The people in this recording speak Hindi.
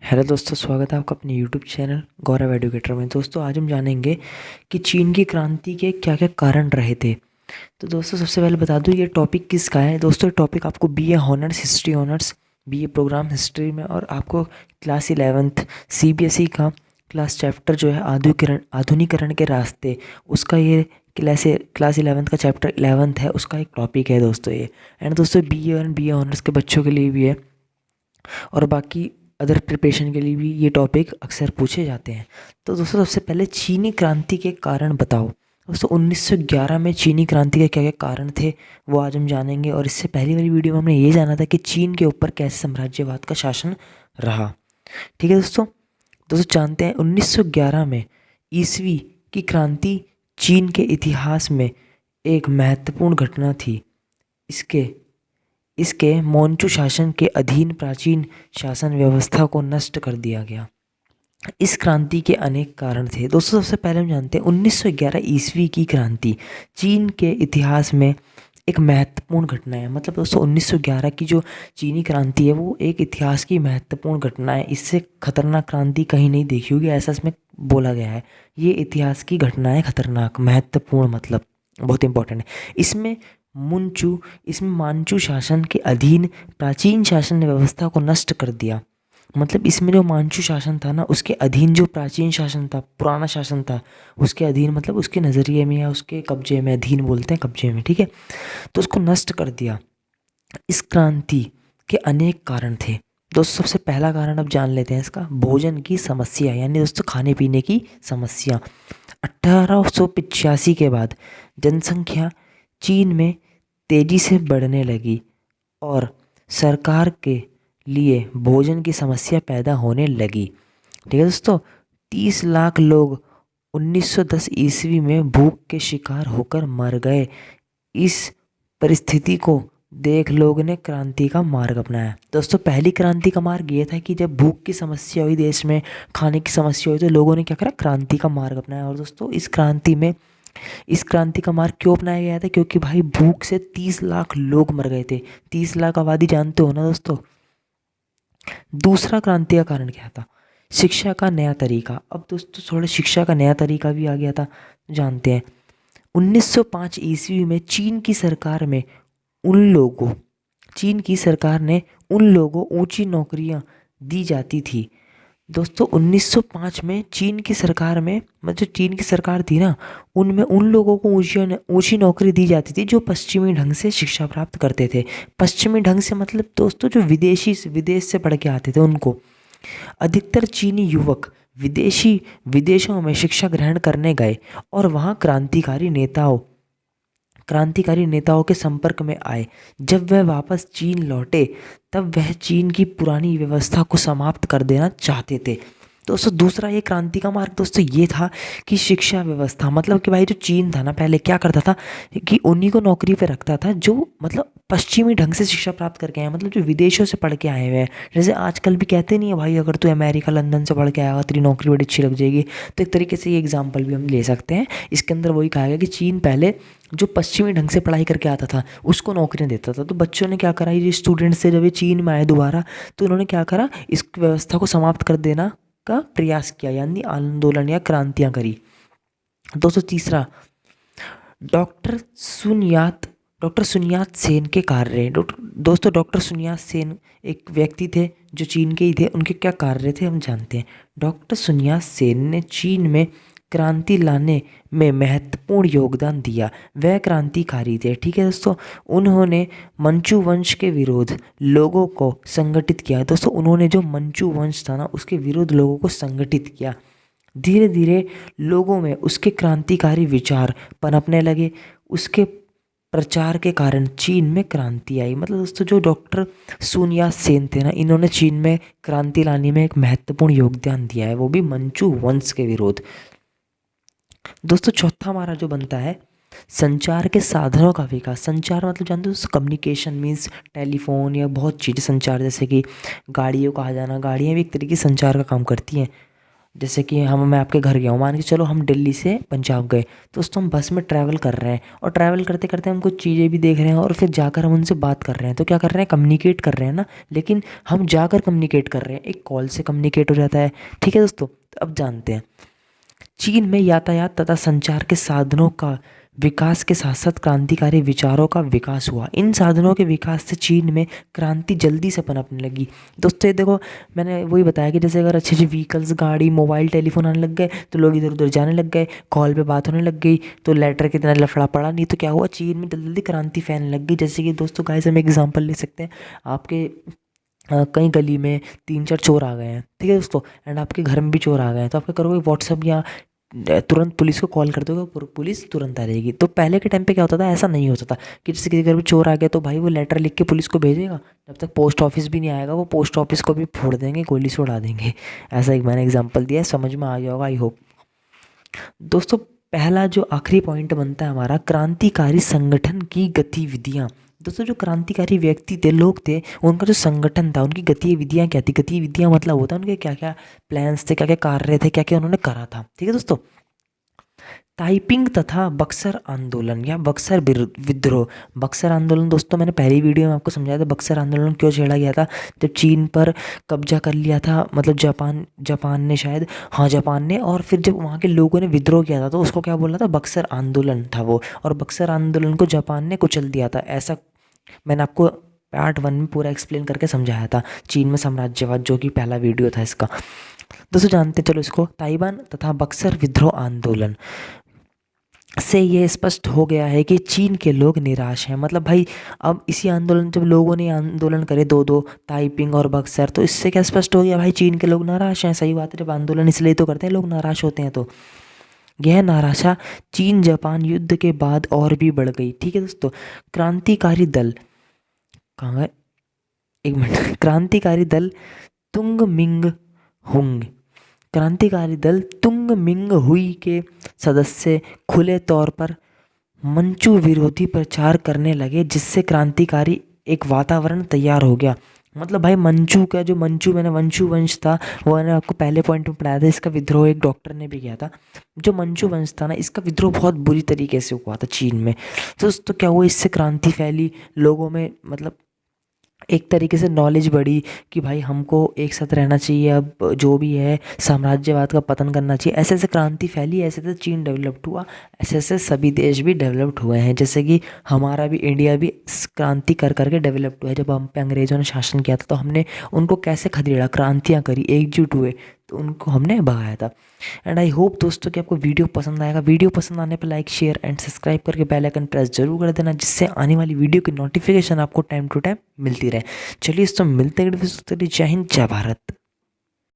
हेलो दोस्तों, स्वागत है आपका अपने यूट्यूब चैनल गौरव एडुकेटर में। दोस्तों आज हम जानेंगे कि चीन की क्रांति के क्या क्या कारण रहे थे। तो दोस्तों सबसे पहले बता दूं ये टॉपिक किसका है। दोस्तों टॉपिक आपको BA honours history honours BA programme history में और आपको क्लास 11th सीबीएसई का क्लास चैप्टर जो है आधुनिकीकरण के रास्ते, उसका ये क्लास 11th का चैप्टर 11th है, उसका एक टॉपिक है दोस्तों ये। एंड दोस्तों बीए और बीए ऑनर्स के बच्चों के लिए भी है और बाकी अदर प्रिपरेशन के लिए भी ये टॉपिक अक्सर पूछे जाते हैं। तो दोस्तों सबसे पहले चीनी क्रांति के कारण बताओ। दोस्तों 1911 में चीनी क्रांति के क्या क्या कारण थे वो आज हम जानेंगे। और इससे पहली वाली वीडियो में हमने ये जाना था कि चीन के ऊपर कैसे साम्राज्यवाद का शासन रहा। ठीक है दोस्तों, जानते हैं 1911 में ईसवी की क्रांति चीन के इतिहास में एक महत्वपूर्ण घटना थी। इसके इसके मंचू शासन के अधीन प्राचीन शासन व्यवस्था को नष्ट कर दिया गया। इस क्रांति के अनेक कारण थे। दोस्तों सबसे पहले हम जानते हैं 1911 ईस्वी की क्रांति चीन के इतिहास में एक महत्वपूर्ण घटना है। मतलब दोस्तों 1911 की जो चीनी क्रांति है वो एक इतिहास की महत्वपूर्ण घटना है। इससे खतरनाक क्रांति कहीं नहीं देखी होगी, ऐसा इसमें बोला गया है। ये इतिहास की घटना है, खतरनाक महत्वपूर्ण मतलब बहुत इंपॉर्टेंट है। इसमें मांचू शासन के अधीन प्राचीन शासन व्यवस्था को नष्ट कर दिया। मतलब इसमें जो मांचू शासन था ना, उसके अधीन जो प्राचीन शासन था, पुराना शासन था, उसके अधीन मतलब उसके नज़रिए में या उसके कब्जे में, अधीन बोलते हैं कब्जे में, ठीक है, तो उसको नष्ट कर दिया। इस क्रांति के अनेक कारण थे। दोस्तों सबसे पहला कारण अब जान लेते हैं इसका, भोजन की समस्या, यानी दोस्तों खाने पीने की समस्या। 1885 के बाद जनसंख्या चीन में तेजी से बढ़ने लगी और सरकार के लिए भोजन की समस्या पैदा होने लगी। ठीक है दोस्तों, 30 लाख लोग 1910 ईस्वी में भूख के शिकार होकर मर गए। इस परिस्थिति को देख लोग ने क्रांति का मार्ग अपनाया। दोस्तों पहली क्रांति का मार्ग ये था कि जब भूख की समस्या हुई, देश में खाने की समस्या हुई, तो लोगों ने क्या करा, क्रांति का मार्ग अपनाया। और दोस्तों इस क्रांति का मार्ग क्यों अपनाया गया था, क्योंकि भाई भूख से 30 लाख लोग मर गए थे। 30 लाख आबादी जानते हो ना दोस्तों। दूसरा क्रांति का कारण क्या था, शिक्षा का नया तरीका। अब दोस्तों थोड़ा शिक्षा का नया तरीका भी आ गया था, जानते हैं। 1905 ईस्वी में चीन की सरकार ने उन लोगों ऊंची नौकरियां दी जाती थी। दोस्तों 1905 में चीन की सरकार में, मतलब चीन की सरकार थी ना, उनमें उन लोगों को ऊंची नौकरी दी जाती थी जो पश्चिमी ढंग से शिक्षा प्राप्त करते थे। पश्चिमी ढंग से मतलब दोस्तों जो विदेश से पढ़ के आते थे उनको। अधिकतर चीनी युवक विदेशों में शिक्षा ग्रहण करने गए और वहाँ क्रांतिकारी नेताओं के संपर्क में आए। जब वह वापस चीन लौटे तब वह चीन की पुरानी व्यवस्था को समाप्त कर देना चाहते थे। दोस्तों दूसरा ये क्रांति का मार्ग दोस्तों ये था कि शिक्षा व्यवस्था, मतलब कि भाई जो चीन था ना पहले क्या करता था कि उन्हीं को नौकरी पे रखता था जो मतलब पश्चिमी ढंग से शिक्षा प्राप्त करके आए, मतलब जो विदेशों से पढ़ के आए हुए हैं। जैसे आजकल भी कहते नहीं है भाई, अगर तू अमेरिका लंदन से पढ़ के आएगा तेरी नौकरी बड़ी अच्छी लग जाएगी। तो एक तरीके से ये एग्जाम्पल भी हम ले सकते हैं। इसके अंदर वही कहा गया कि चीन पहले जो पश्चिमी ढंग से पढ़ाई करके आता था उसको नौकरियां देता था। तो बच्चों ने क्या करा, ये स्टूडेंट्स से जब ये चीन में आए दोबारा, तो उन्होंने क्या करा, इस व्यवस्था को समाप्त कर देना का प्रयास किया, यानी आंदोलन या क्रांतियां करी। दोस्तों तीसरा, डॉक्टर सुनियात सेन के कार्य। दोस्तों डॉक्टर सुनियात सेन एक व्यक्ति थे जो चीन के ही थे। उनके क्या कार्य थे हम जानते हैं। डॉक्टर सुनियात सेन ने चीन में क्रांति लाने में महत्वपूर्ण योगदान दिया। वह क्रांतिकारी थे, ठीक है दोस्तों। उन्होंने मंचू वंश के विरोध लोगों को संगठित किया। दोस्तों उन्होंने जो मंचू वंश था ना उसके विरुद्ध लोगों को संगठित किया। धीरे धीरे लोगों में उसके क्रांतिकारी विचार पनपने लगे। उसके प्रचार के कारण चीन में क्रांति आई। मतलब दोस्तों जो डॉक्टर सुन यात सेन थे ना, इन्होंने चीन में क्रांति लाने में एक महत्वपूर्ण योगदान दिया है, वो भी मंचू वंश के विरोध। दोस्तों चौथा हमारा जो बनता है, संचार के साधनों का विकास। संचार मतलब जानते हो, कम्युनिकेशन मीन्स टेलीफोन या बहुत चीज़ें संचार, जैसे कि गाड़ियों का आ जाना। गाड़ियाँ भी एक तरीके से संचार का काम करती हैं। जैसे कि मैं आपके घर गया हूँ, मान के चलो हम दिल्ली से पंजाब गए, तो दोस्तों हम बस में ट्रैवल कर रहे हैं और ट्रैवल करते करते हम कुछ चीज़ें भी देख रहे हैं और फिर जाकर हम उनसे बात कर रहे हैं, तो क्या कर रहे हैं, कम्युनिकेट कर रहे हैं ना। लेकिन हम जाकर कम्युनिकेट कर रहे हैं, एक कॉल से कम्युनिकेट हो जाता है। ठीक है दोस्तों, तो अब जानते हैं चीन में यातायात तथा संचार के साधनों का विकास के साथ साथ क्रांतिकारी विचारों का विकास हुआ। इन साधनों के विकास से चीन में क्रांति जल्दी से पनपने लगी। दोस्तों ये देखो, मैंने वही बताया कि जैसे अगर अच्छे अच्छे व्हीकल्स, गाड़ी, मोबाइल, टेलीफोन आने लग गए तो लोग इधर उधर जाने लग गए, कॉल पे बात होने लग गई, तो लेटर की तरह लफड़ा पड़ा नहीं, तो क्या हुआ, चीन में जल्दी जल्दी क्रांति फैलने लग गई। जैसे कि दोस्तों गाइस हम एग्जाम्पल ले सकते हैं, आपके कहीं गली में 3-4 चोर आ गए हैं, ठीक है दोस्तों, एंड आपके घर में भी चोर आ गए हैं, तो आप क्या करोगे, व्हाट्सअप या तुरंत पुलिस को कॉल कर दोगे, पुलिस तुरंत आ जाएगी। तो पहले के टाइम पे क्या होता था, ऐसा नहीं होता था कि जैसे किसी घर में चोर आ गया तो भाई वो लेटर लिख के पुलिस को भेजेगा, जब तक पोस्ट ऑफिस भी नहीं आएगा वो पोस्ट ऑफिस को भी फोड़ देंगे, गोली से उड़ा देंगे। ऐसा एक मैंने एग्जांपल दिया है, समझ में आ गया होगा आई होप। दोस्तों पहला जो आखिरी पॉइंट बनता है हमारा, क्रांतिकारी संगठन की गतिविधियाँ। दोस्तों जो क्रांतिकारी व्यक्ति थे, लोग थे, उनका जो संगठन था, उनकी गतिविधियाँ क्या थी, गतिविधियाँ मतलब होता है उनके क्या क्या प्लान्स थे, क्या क्या कार्य थे, क्या क्या उन्होंने करा था। ठीक है दोस्तों, ताइपिंग तथा बक्सर आंदोलन या बक्सर विद्रोह। बक्सर आंदोलन दोस्तों मैंने पहली वीडियो में आपको समझाया था, बक्सर आंदोलन क्यों छेड़ा गया था, जब चीन पर कब्जा कर लिया था, मतलब जापान ने शायद, हाँ जापान ने, और फिर जब वहाँ के लोगों ने विद्रोह किया था तो उसको क्या बोला था, बक्सर आंदोलन था वो, और बक्सर आंदोलन को जापान ने कुचल दिया था। ऐसा मैंने आपको पार्ट 1 में पूरा एक्सप्लेन करके समझाया था, चीन में साम्राज्यवाद, जो कि पहला वीडियो था इसका। दोस्तों जानते चलो इसको, ताइवान तथा बक्सर विद्रोह आंदोलन से ये स्पष्ट हो गया है कि चीन के लोग निराश हैं। मतलब भाई अब इसी आंदोलन, जब लोगों ने आंदोलन करे दो दो, ताइपिंग और बक्सर, तो इससे क्या स्पष्ट हो गया भाई, चीन के लोग नाराज हैं। सही बात है, जब आंदोलन इसलिए तो करते हैं, लोग नाराज होते हैं। तो यह नाराशा चीन जापान युद्ध के बाद और भी बढ़ गई। ठीक है दोस्तों, क्रांतिकारी दल कहाँ गए, एक मिनट, क्रांतिकारी दल तुंग मिंग हुंग, क्रांतिकारी दल तुंग मिंग हुई के सदस्य खुले तौर पर मंचू विरोधी प्रचार करने लगे, जिससे क्रांतिकारी एक वातावरण तैयार हो गया। मतलब भाई मंचू का जो मैंने वंशु वंश था, वो मैंने आपको पहले पॉइंट में पढ़ाया था, इसका विद्रोह एक डॉक्टर ने भी किया था। जो मंचू वंश था ना, इसका विद्रोह बहुत बुरी तरीके से हुआ था चीन में। तो क्या हुआ, इससे क्रांति फैली लोगों में, मतलब एक तरीके से नॉलेज बढ़ी कि भाई हमको एक साथ रहना चाहिए, अब जो भी है साम्राज्यवाद का पतन करना चाहिए। ऐसे ऐसे क्रांति फैली, ऐसे ऐसे चीन डेवलप्ड हुआ, ऐसे ऐसे सभी देश भी डेवलप्ड हुए हैं। जैसे कि हमारा भी इंडिया भी क्रांति कर करके डेवलप्ड हुआ है। जब हम पे अंग्रेज़ों ने शासन किया था तो हमने उनको कैसे खदेड़ा, क्रांतियाँ करी, एकजुट हुए, तो उनको हमने भगाया था। एंड आई होप दोस्तों कि आपको वीडियो पसंद आएगा। वीडियो पसंद आने पर लाइक, शेयर एंड सब्सक्राइब करके बेल आइकन प्रेस जरूर कर देना, जिससे आने वाली वीडियो की नोटिफिकेशन आपको टाइम टू टाइम मिलती रहे। चलिए दोस्तों मिलते हैं, जय हिंद जय भारत।